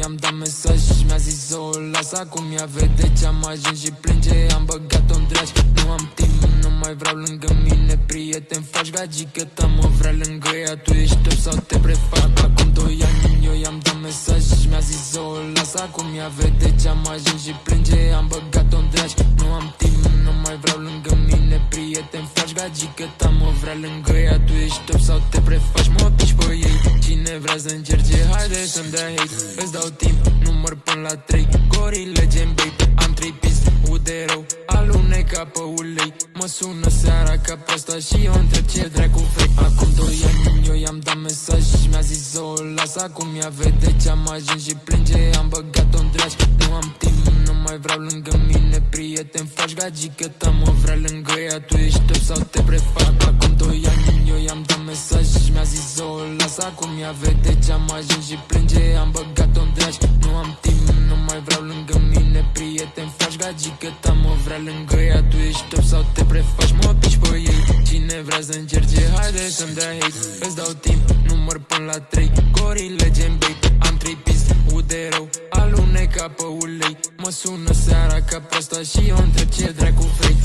i-am dat mesaj și mi-a zis să o las. Acum ea vede ce-am ajuns și plânge. Am băgat-o-n dragi, nu am timp, nu mai vreau lângă mine. Prieten, faci gagică ta, mă vrea lângă ea. Tu ești top sau te prefac? Acum 2 ani eu i-am dat mesaj și mi-a zis să o las. Acum ea vede ce-am ajuns și plânge. Am băgat-o-n dragi, nu am timp, nu mai vreau lângă mine. Prieten, faci gagică ta, mă vrea lângă ea. Tu ești top sau te prefaci? Mă piși pe ei. Cine vrea să încerce, haide să-mi dea hate. Îți dau timp, număr până la 3. Gorile gen baby, am 3 piste, ude rău, aluneca pe ulei. Mă sună seara ca proasta și eu întreb ce dracu vrei. Acum 2 ani eu i-am dat mesaj și mi-a zis să o las. Acum ea vede ce-am ajuns și plânge. Am băgat-o-n dragi, nu am timp, nu mai vreau lângă mine. Prieten, faci gagică ta, mă vrea lângă ea. Tu ești top sau te prefac? Acum 2 ani eu i-am dat mesaj și mi-a zis să o las. Acum ea vede ce-am ajuns și plânge. Am băgat-o-n dragi, nu am timp, nu mai vreau lângă mine. Prieten, faci gagică ta, mă vrea lângă ea. Tu ești top sau te prefaci? Mă piși pe ei. Cine vrea să încerce, haide să-mi dea hate. Îți dau timp, număr până la 3. Gorile gen baby, am 3 piste, ude rău, aluneca pe ulei. Mă sună seara ca proasta și eu întreb ce dracu vrei.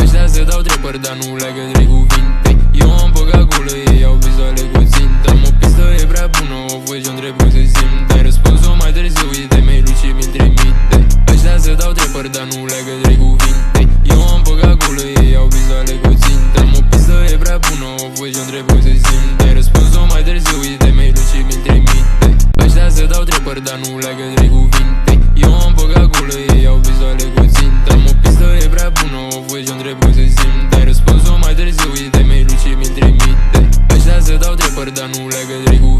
Ăștia se dau trebări, dar nu leagă de cuvinte. Eu am băgat gulă, ei au vizoale cu țintă. Am o pistă, e prea bună, o voi și-o trebuie să simt. Ai răspuns-o mai târziu, uite mail-ul și mi-l trimite. Ăștia se dau trebări, dar nu leagă de cuvinte. Eu am băgat gulă, ei au vizoale cu țintă. Am o pistă, e prea bună, o voi și-o trebuie să simt. Ai răspuns-o mai târziu, uite mail-ul și mi-l trimite. Ăștia se dau trebări, dar nu leagă de cuvinte. Eu am băgat gulă, ei au vizoale cu țintă. Am o pistă, e prea bună, o voi și-o trebuie să simt. Ai răspuns-o mai târziu, uite mail-ul și mi-l trimite. Ăștia se dau trebări, dar nu leagă de cuvinte.